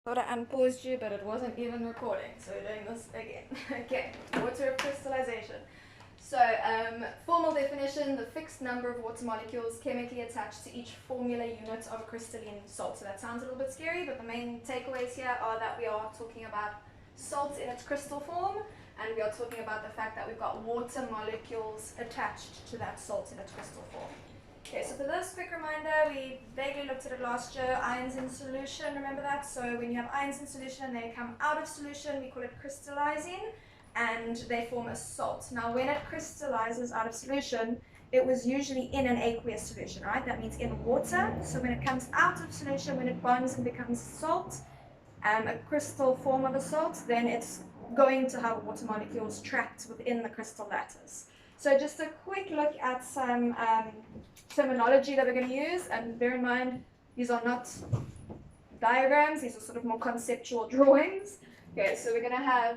Thought I unpaused you, but it wasn't even recording, so we're doing this again. Okay, water of crystallization. So, formal definition, the fixed number of water molecules chemically attached to each formula unit of a crystalline salt. So that sounds a little bit scary, but the main takeaways here are that we are talking about salt in its crystal form, and we are talking about the fact that we've got water molecules attached to that salt in its crystal form. Okay, so for this quick reminder, we vaguely looked at it last year, ions in solution, remember that? So when you have ions in solution and they come out of solution, we call it crystallizing, and they form a salt. Now when it crystallizes out of solution, it was usually in an aqueous solution, right? That means in water. So when it comes out of solution, when it bonds and becomes salt, a crystal form of a salt, then it's going to have water molecules trapped within the crystal lattice. So just a quick look at some terminology that we're going to use, and bear in mind these are not diagrams, these are sort of more conceptual drawings. Okay, so we're going to have,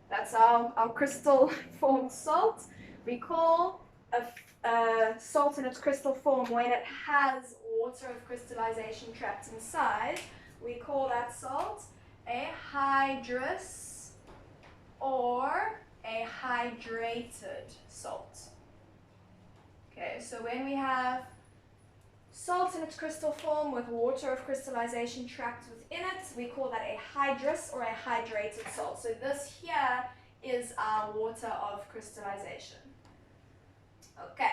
that's our crystal form salt. We call a salt in its crystal form when it has water of crystallization trapped inside. We call that salt a hydrous or a hydrated salt. Okay, so when we have salt in its crystal form with water of crystallization trapped within it, we call that a hydrous or a hydrated salt. So this here is our water of crystallization. Okay.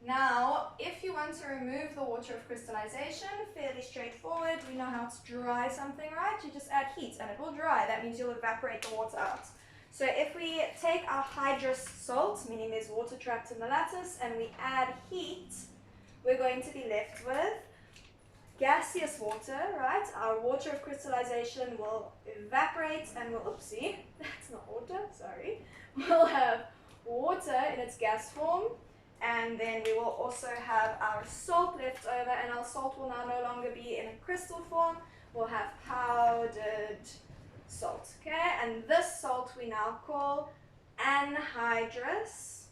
Now, if you want to remove the water of crystallization, fairly straightforward. We know how to dry something, right? You just add heat and it will dry. That means you'll evaporate the water out. So if we take our hydrous salt, meaning there's water trapped in the lattice, and we add heat, we're going to be left with gaseous water, right? Our water of crystallization will evaporate and will, oopsie, that's not water, sorry. We'll have water in its gas form, and then we will also have our salt left over, and our salt will now no longer be in a crystal form. We'll have powdered salt, okay? And this salt we now call anhydrous,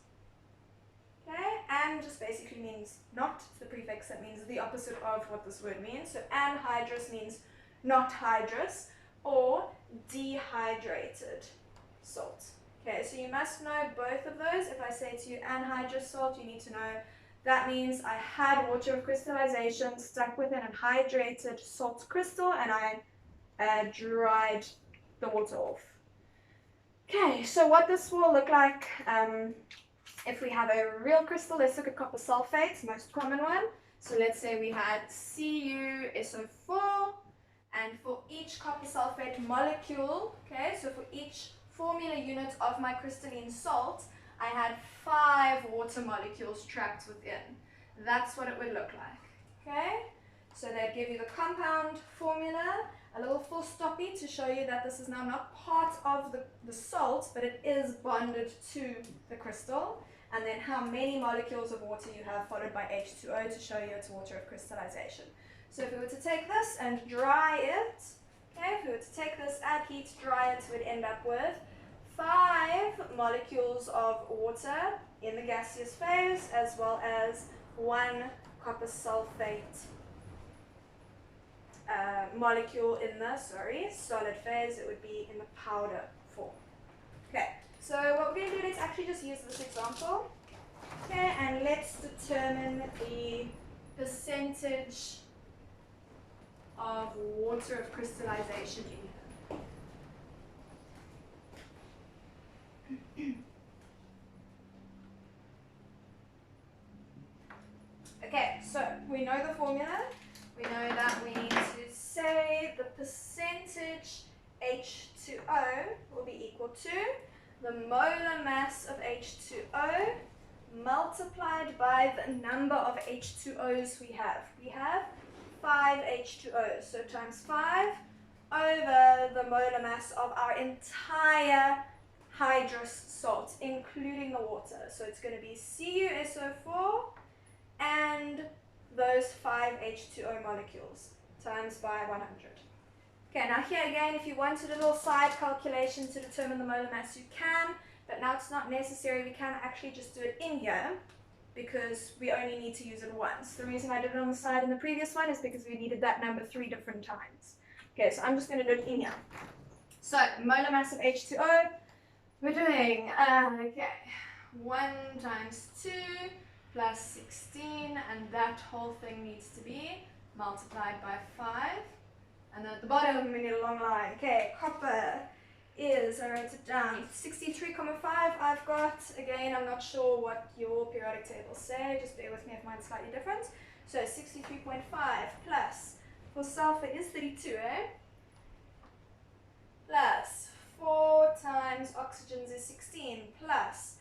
okay? An just basically means not, the prefix that means the opposite of what this word means. So anhydrous means not hydrous or dehydrated salt. Okay, so you must know both of those. If I say to you anhydrous salt, you need to know that means I had water of crystallization stuck within a hydrated salt crystal, and I dried the water off. Okay, so what this will look like if we have a real crystal, let's look at copper sulfate, most common one. So let's say we had CuSO4, and for each copper sulfate molecule, okay, so for each formula unit of my crystalline salt, I had 5 water molecules trapped within. That's what it would look like, okay? So they'd give you the compound formula, a little full stoppy to show you that this is now not part of the salt, but it is bonded to the crystal, and then how many molecules of water you have followed by H2O to show you it's water of crystallization. So if we were to take this and dry it, okay, if we were to take this, add heat, dry it, we'd end up with 5 molecules of water in the gaseous phase, as well as 1 copper sulfate molecule in the, solid phase. It would be in the powder form. Okay, so what we're going to do, let's actually just use this example. Okay, and let's determine the percentage of water of crystallization in here. Okay, so we know the formula. We know that we need to say the percentage H2O will be equal to the molar mass of H2O multiplied by the number of H2Os we have. We have 5 H2Os, so times 5 over the molar mass of our entire hydrous salt, including the water. So it's going to be CuSO4 and those 5 H2O molecules times by 100. Okay, now here again, if you wanted a little side calculation to determine the molar mass, you can, but now it's not necessary. We can actually just do it in here because we only need to use it once. The reason I did it on the side in the previous one is because we needed that number 3 different times. Okay, so I'm just going to do it in here. So, molar mass of H2O, we're doing, 1 times 2 plus 16, and that whole thing needs to be multiplied by 5. And then at the bottom, we need a long line. Okay, copper is, I wrote it down, 63,5 I've got. Again, I'm not sure what your periodic tables say, just bear with me if mine's slightly different. So 63.5 plus, for sulfur is 32, plus 4 times oxygens is 16, plus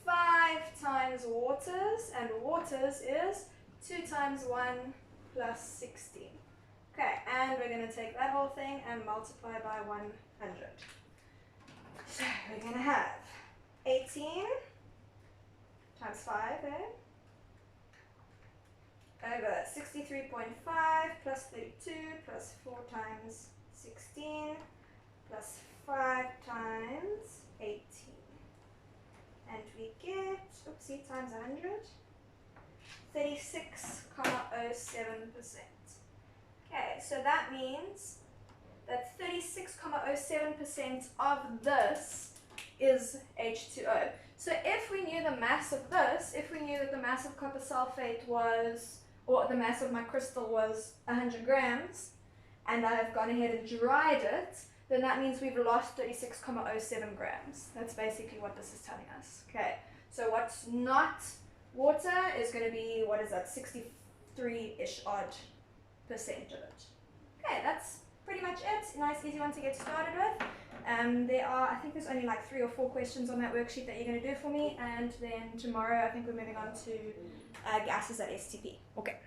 5 times waters, and waters is 2 times 1 plus 16. Okay, and we're going to take that whole thing and multiply by 100. So we're going to have 18 times 5, over 63.5 plus 32 plus 4 times 16 plus 5 times 18. And we get, oopsie, times 100, 36,07%. Okay, so that means that 36,07% of this is H2O. So if we knew the mass of this, if we knew that the mass of copper sulfate was, or the mass of my crystal was 100 grams, and I have gone ahead and dried it, then that means we've lost 36,07 grams. That's basically what this is telling us. Okay, so what's not water is going to be, what is that, 63-ish odd percent of it. Okay, that's pretty much it. Nice, easy one to get started with. There are, I think there's only like 3 or 4 questions on that worksheet that you're going to do for me, and then tomorrow I think we're moving on to gases at STP. Okay.